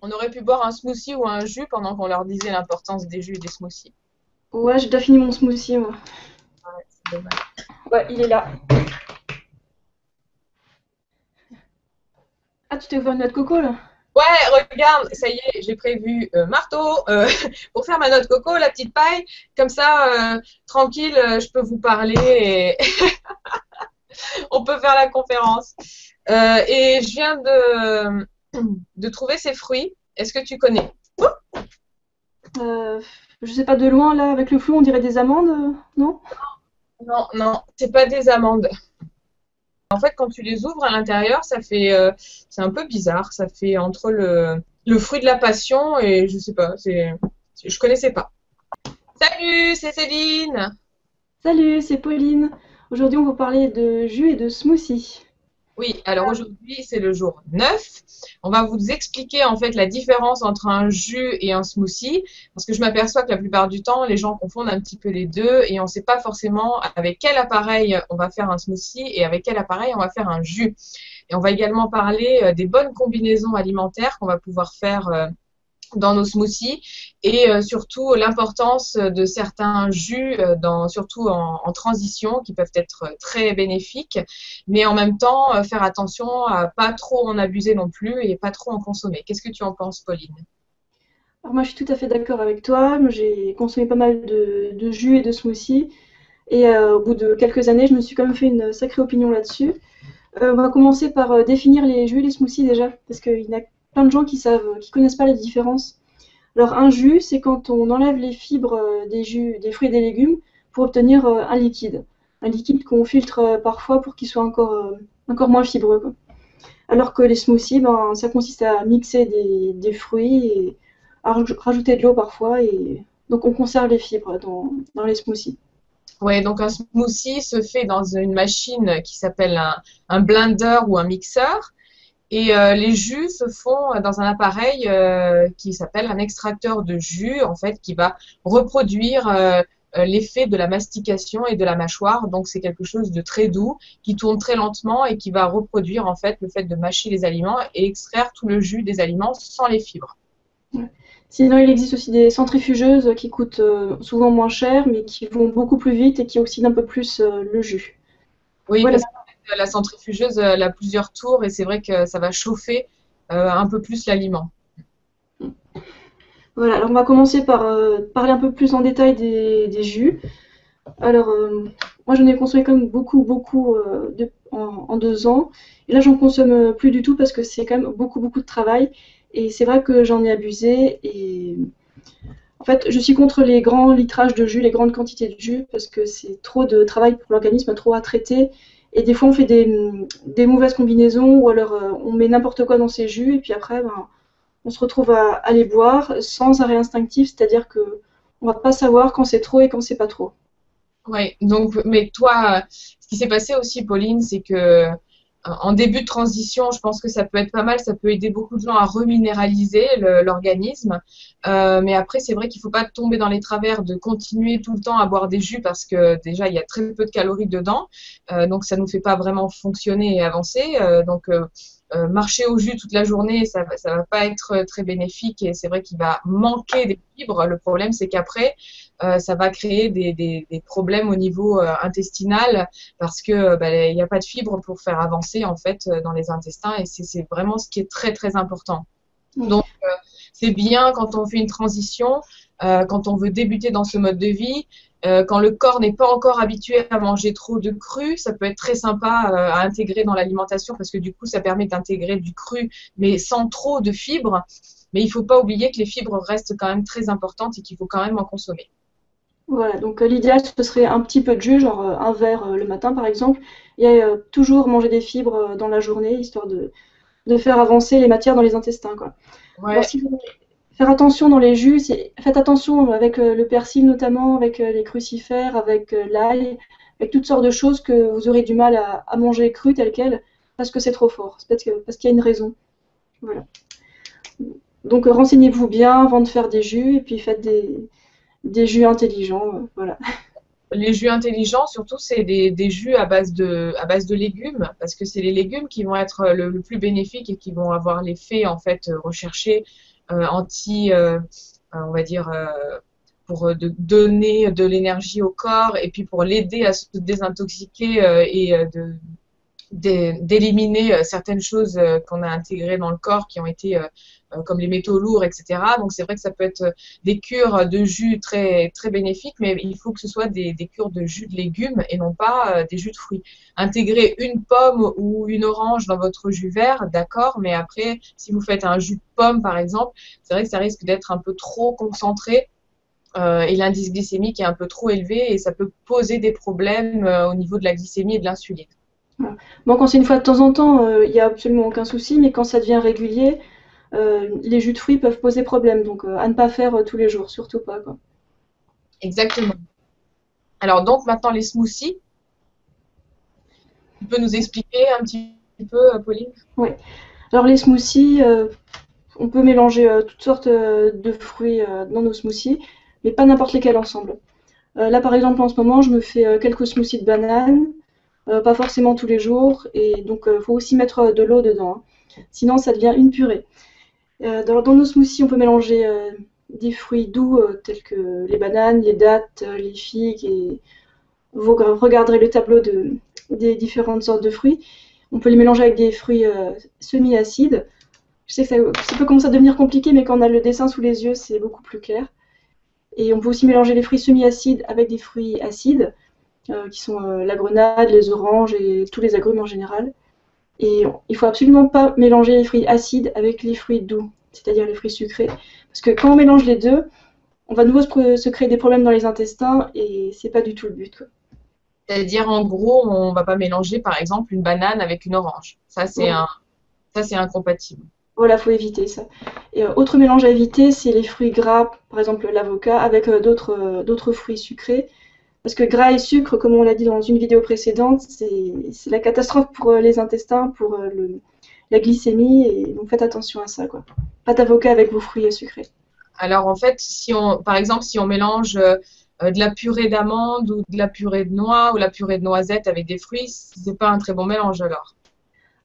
On aurait pu boire un smoothie ou un jus pendant qu'on leur disait l'importance des jus et des smoothies. Ouais, j'ai déjà fini mon smoothie, moi. Ouais, c'est dommage. Ouais, il est là. Ah, tu t'es ouvert une noix de coco, là? Ouais, regarde, ça y est, j'ai prévu marteau pour faire ma noix de coco, la petite paille. Comme ça, tranquille, je peux vous parler et on peut faire la conférence. Et je viens de trouver ces fruits. Est-ce que tu connais? Euh, je sais pas, de loin, là, avec le flou, on dirait des amandes, non? Non, non, c'est pas des amandes. En fait, quand tu les ouvres à l'intérieur, c'est un peu bizarre. Ça fait entre le fruit de la passion et je sais pas, je connaissais pas. Salut, c'est Céline. Salut, c'est Pauline. Aujourd'hui, on va parler de jus et de smoothie. Oui, alors aujourd'hui, c'est le jour 9. On va vous expliquer en fait la différence entre un jus et un smoothie, parce que je m'aperçois que la plupart du temps, les gens confondent un petit peu les deux et on ne sait pas forcément avec quel appareil on va faire un smoothie et avec quel appareil on va faire un jus. Et on va également parler des bonnes combinaisons alimentaires qu'on va pouvoir faire dans nos smoothies et surtout l'importance de certains jus, surtout en transition, qui peuvent être très bénéfiques, mais en même temps faire attention à pas trop en abuser non plus et pas trop en consommer. Qu'est-ce que tu en penses, Pauline? Alors moi, je suis tout à fait d'accord avec toi. Moi, j'ai consommé pas mal de jus et de smoothies. Et au bout de quelques années, je me suis quand même fait une sacrée opinion là-dessus. On va commencer par définir les jus et les smoothies déjà, parce qu'il y a plein de gens qui connaissent pas la différence. Alors un jus, c'est quand on enlève les fibres des jus, des fruits et des légumes pour obtenir un liquide. Un liquide qu'on filtre parfois pour qu'il soit encore moins fibreux, quoi. Alors que les smoothies, ben, ça consiste à mixer des fruits et à rajouter de l'eau parfois. Et donc on conserve les fibres dans les smoothies. Ouais, donc un smoothie se fait dans une machine qui s'appelle un blender ou un mixeur. Et les jus se font dans un appareil qui s'appelle un extracteur de jus, en fait, qui va reproduire l'effet de la mastication et de la mâchoire. Donc, c'est quelque chose de très doux, qui tourne très lentement et qui va reproduire, en fait, le fait de mâcher les aliments et extraire tout le jus des aliments sans les fibres. Ouais. Sinon, il existe aussi des centrifugeuses qui coûtent souvent moins cher, mais qui vont beaucoup plus vite et qui oxydent un peu plus le jus. Oui, Voilà. parce que la centrifugeuse, elle a plusieurs tours et c'est vrai que ça va chauffer un peu plus l'aliment. Voilà. Alors, on va commencer par parler un peu plus en détail des jus. Alors, moi, j'en ai consommé quand même beaucoup en 2 ans. Et là, j'en consomme plus du tout parce que c'est quand même beaucoup de travail. Et c'est vrai que j'en ai abusé. Et en fait, je suis contre les grands litrages de jus, les grandes quantités de jus, parce que c'est trop de travail pour l'organisme, trop à traiter. Et des fois, on fait des mauvaises combinaisons, ou alors on met n'importe quoi dans ces jus, et puis après, ben, on se retrouve à les boire sans arrêt instinctif, c'est-à-dire que on va pas savoir quand c'est trop et quand c'est pas trop. Oui, donc, mais toi, ce qui s'est passé aussi, Pauline, c'est que en début de transition, je pense que ça peut être pas mal, ça peut aider beaucoup de gens à reminéraliser l'organisme. Mais après, c'est vrai qu'il faut pas tomber dans les travers de continuer tout le temps à boire des jus parce que déjà, il y a très peu de calories dedans. Donc, ça nous fait pas vraiment fonctionner et avancer. Marcher au jus toute la journée, ça va pas être très bénéfique et c'est vrai qu'il va manquer des fibres. Le problème, c'est qu'après, ça va créer des problèmes au niveau intestinal parce que il n'y a pas de fibres pour faire avancer en fait dans les intestins et c'est vraiment ce qui est très important. Oui. Donc c'est bien quand on fait une transition, quand on veut débuter dans ce mode de vie, quand le corps n'est pas encore habitué à manger trop de cru, ça peut être très sympa à intégrer dans l'alimentation parce que du coup ça permet d'intégrer du cru mais sans trop de fibres. Mais il ne faut pas oublier que les fibres restent quand même très importantes et qu'il faut quand même en consommer. Voilà, donc l'idéal, ce serait un petit peu de jus, genre un verre le matin par exemple, et toujours manger des fibres dans la journée, histoire de faire avancer les matières dans les intestins, quoi. Alors Ouais, si vous voulez faire attention dans les jus, faites attention avec le persil notamment, avec les crucifères, avec l'ail, avec toutes sortes de choses que vous aurez du mal à manger cru tel quel, parce que c'est trop fort, c'est parce qu'il y a une raison. Voilà. Donc renseignez-vous bien avant de faire des jus, et puis faites des jus intelligents, voilà. les jus intelligents, surtout, c'est des jus à base de légumes, parce que c'est les légumes qui vont être le plus bénéfiques et qui vont avoir l'effet en fait recherché on va dire, pour donner de l'énergie au corps et puis pour l'aider à se désintoxiquer d'éliminer certaines choses qu'on a intégrées dans le corps qui ont été comme les métaux lourds, etc. Donc c'est vrai que ça peut être des cures de jus très, très bénéfiques, mais il faut que ce soit des cures de jus de légumes et non pas des jus de fruits. Intégrer une pomme ou une orange dans votre jus vert, d'accord, mais après, si vous faites un jus de pomme par exemple, c'est vrai que ça risque d'être un peu trop concentré et l'indice glycémique est un peu trop élevé et ça peut poser des problèmes au niveau de la glycémie et de l'insuline. Voilà. Bon, quand c'est une fois de temps en temps, il n'y a absolument aucun souci, mais quand ça devient régulier, les jus de fruits peuvent poser problème. Donc, à ne pas faire tous les jours, surtout pas, quoi. Exactement. Alors donc maintenant les smoothies, tu peux nous expliquer un petit peu, Pauline? Oui. Alors, les smoothies, on peut mélanger toutes sortes de fruits dans nos smoothies, mais pas n'importe lesquels ensemble. Là, par exemple, en ce moment, je me fais quelques smoothies de bananes, pas forcément tous les jours, et donc il faut aussi mettre de l'eau dedans, hein. Sinon, ça devient une purée. Dans nos smoothies, on peut mélanger des fruits doux tels que les bananes, les dattes, les figues, et vous regarderez le tableau des différentes sortes de fruits. On peut les mélanger avec des fruits semi-acides. Je sais que ça peut commencer à devenir compliqué, mais quand on a le dessin sous les yeux, c'est beaucoup plus clair. Et on peut aussi mélanger les fruits semi-acides avec des fruits acides, qui sont la grenade, les oranges et tous les agrumes en général. Et il ne faut absolument pas mélanger les fruits acides avec les fruits doux, c'est-à-dire les fruits sucrés. Parce que quand on mélange les deux, on va de nouveau se créer des problèmes dans les intestins et c'est pas du tout le but, quoi. C'est-à-dire, en gros, on ne va pas mélanger, par exemple, une banane avec une orange. Voilà, Ça, c'est incompatible. voilà, faut éviter ça. Et autre mélange à éviter, c'est les fruits gras, par exemple l'avocat, avec d'autres fruits sucrés. Parce que gras et sucre, comme on l'a dit dans une vidéo précédente, c'est la catastrophe pour les intestins, pour la glycémie, et donc faites attention à ça, quoi. Pas d'avocat avec vos fruits sucrés. Alors, en fait, par exemple, si on mélange de la purée d'amande ou de la purée de noix ou la purée de noisettes avec des fruits, c'est pas un très bon mélange alors.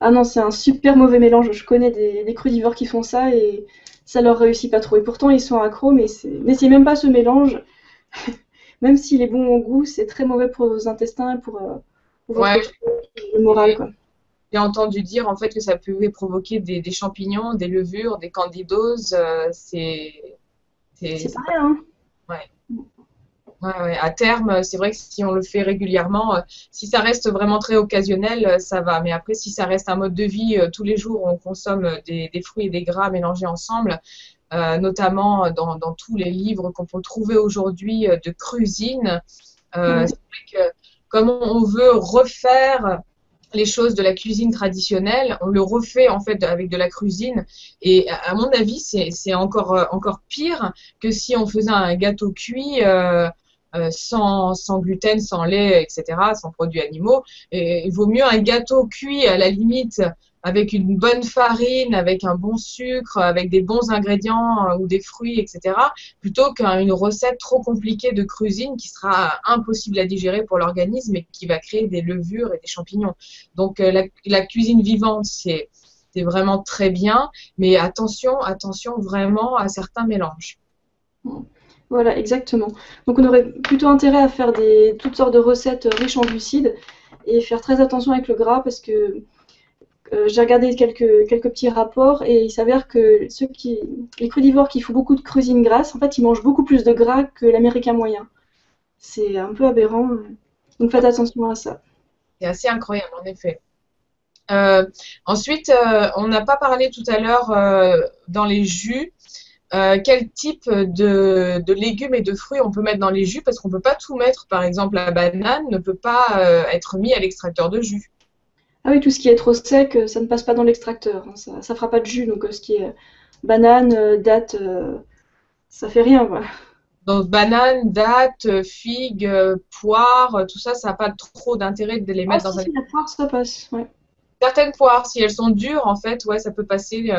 Ah non, c'est un super mauvais mélange. Je connais des crudivores qui font ça et ça leur réussit pas trop. Et pourtant, ils sont accros, mais n'essayez même pas ce mélange. Même s'il est bon au goût, c'est très mauvais pour vos intestins et pour votre Ouais, moral, quoi. j'ai entendu dire en fait que ça pouvait provoquer des champignons, des levures, des candidoses. C'est C'est pareil, hein. ouais. Ouais. À terme, c'est vrai que si on le fait régulièrement, si ça reste vraiment très occasionnel, ça va. Mais après, si ça reste un mode de vie, tous les jours, on consomme des fruits et des gras mélangés ensemble, notamment dans tous les livres qu'on peut trouver aujourd'hui de cuisine. Mm. C'est vrai que comme on veut refaire les choses de la cuisine traditionnelle, on le refait en fait avec de la cuisine. Et à mon avis, c'est encore pire que si on faisait un gâteau cuit sans gluten, sans lait, etc., sans produits animaux. Et il vaut mieux un gâteau cuit à la limite avec une bonne farine, avec un bon sucre, avec des bons ingrédients ou des fruits, etc., plutôt qu'une recette trop compliquée de cuisine qui sera impossible à digérer pour l'organisme et qui va créer des levures et des champignons. Donc la cuisine vivante, c'est vraiment très bien, mais attention vraiment à certains mélanges. Voilà, exactement. Donc on aurait plutôt intérêt à faire toutes sortes de recettes riches en glucides et faire très attention avec le gras parce que j'ai regardé quelques petits rapports et il s'avère que les crudivores qui font beaucoup de cuisine grasse, en fait, ils mangent beaucoup plus de gras que l'américain moyen. C'est un peu aberrant, donc faites attention à ça. C'est assez incroyable, en effet. Ensuite, on n'a pas parlé tout à l'heure dans les jus. Quel type de légumes et de fruits on peut mettre dans les jus parce qu'on ne peut pas tout mettre. Par exemple, la banane ne peut pas être mis à l'extracteur de jus. Ah oui, tout ce qui est trop sec, ça ne passe pas dans l'extracteur, hein, ça fera pas de jus, donc ce qui est banane, date, ça fait rien, quoi. Donc, banane, dattes, figues, poires, tout ça, ça n'a pas trop d'intérêt de les Ah mettre si, dans un... si, la poire, ça passe, ouais. Certaines poires, si elles sont dures, en fait, ouais, ça peut passer.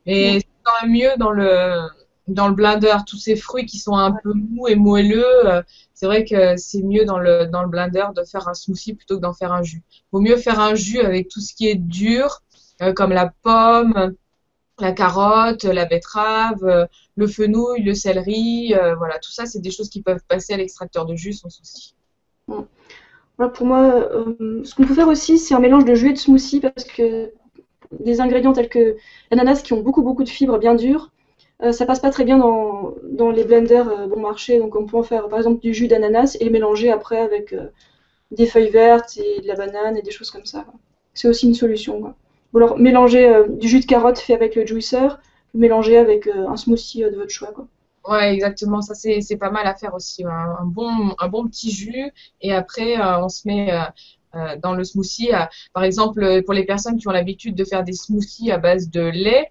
Mais Mm. c'est quand même mieux dans le blender. Tous ces fruits qui sont un peu mous et moelleux, c'est vrai que c'est mieux dans le blender de faire un smoothie plutôt que d'en faire un jus. Vaut mieux faire un jus avec tout ce qui est dur, comme la pomme, la carotte, la betterave, le fenouil, le céleri, voilà, tout ça, c'est des choses qui peuvent passer à l'extracteur de jus sans souci. Bon. Voilà, pour moi, ce qu'on peut faire aussi, c'est un mélange de jus et de smoothie parce que des ingrédients tels que l'ananas qui ont beaucoup de fibres bien dures, ça passe pas très bien dans les blenders bon marché. Donc on peut en faire par exemple du jus d'ananas et le mélanger après avec des feuilles vertes et de la banane et des choses comme ça. C'est aussi une solution, quoi. Ou alors mélanger du jus de carotte fait avec le juicer, mélanger avec un smoothie de votre choix, quoi. Ouais, exactement. Ça, c'est pas mal à faire aussi. Un bon petit jus. Et après, on se met dans le smoothie. Par exemple, pour les personnes qui ont l'habitude de faire des smoothies à base de lait,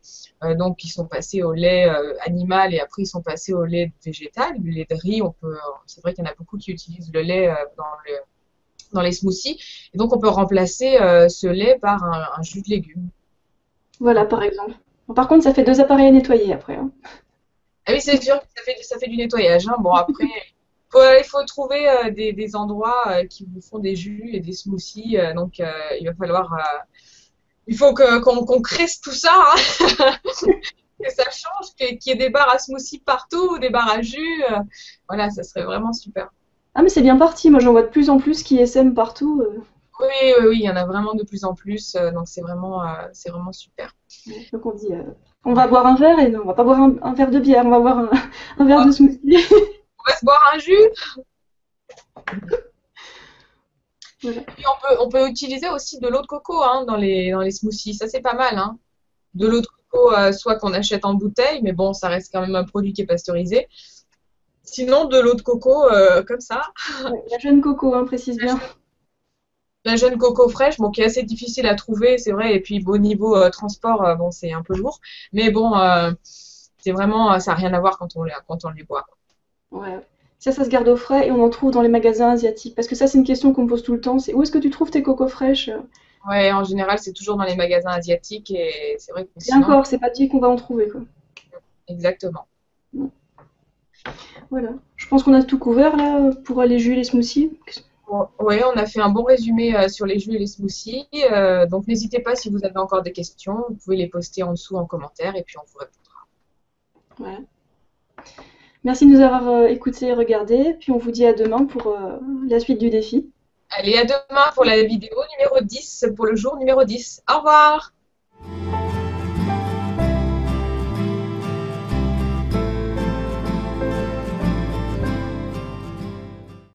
donc ils sont passés au lait animal et après ils sont passés au lait végétal, le lait de riz. C'est vrai qu'il y en a beaucoup qui utilisent le lait dans les smoothies. Et donc, on peut remplacer ce lait par un jus de légumes. Voilà, par exemple. Bon, par contre, ça fait deux appareils à nettoyer après, hein. Ah oui, c'est sûr que ça fait du nettoyage, hein. Bon, après, il faut trouver des endroits qui vous font des jus et des smoothies. Donc, il va falloir. Il faut qu'on crée tout ça, hein, que ça change, qu'il y ait des barres à smoothie partout, des barres à jus. Voilà, ça serait vraiment super. Ah, mais c'est bien parti. Moi, j'en vois de plus en plus qui SM partout. Oui, oui, oui, il y en a vraiment de plus en plus. Donc, c'est vraiment super. Donc, on dit, on va boire un verre et non, on va pas boire un verre de bière, on va boire un verre de smoothie. On va se boire un jus. Voilà. Puis on peut utiliser aussi de l'eau de coco hein, dans les smoothies. Ça, c'est pas mal. Hein. De l'eau de coco, soit qu'on achète en bouteille, mais bon, ça reste quand même un produit qui est pasteurisé. Sinon, de l'eau de coco comme ça. Ouais, la jeune coco, hein, précise bien. La jeune coco fraîche, bon, qui est assez difficile à trouver, c'est vrai. Et puis, au niveau transport, bon, c'est un peu lourd. Mais bon, c'est vraiment, ça n'a rien à voir quand on les boit. Ouais. Ça se garde au frais et on en trouve dans les magasins asiatiques. Parce que ça, c'est une question qu'on me pose tout le temps. C'est où est-ce que tu trouves tes cocos fraîches? Ouais, en général, c'est toujours dans les magasins asiatiques et c'est vrai que Et sinon, encore, c'est pas dit qu'on va en trouver, quoi. exactement. Voilà. Je pense qu'on a tout couvert là pour les jus et les smoothies. Bon, ouais, on a fait un bon résumé sur les jus et les smoothies. Donc, n'hésitez pas si vous avez encore des questions, vous pouvez les poster en dessous en commentaire et puis on vous répondra. Voilà. Merci de nous avoir écoutés et regardés. Puis on vous dit à demain pour la suite du défi. Allez, à demain pour la vidéo numéro 10, pour le jour numéro 10. Au revoir!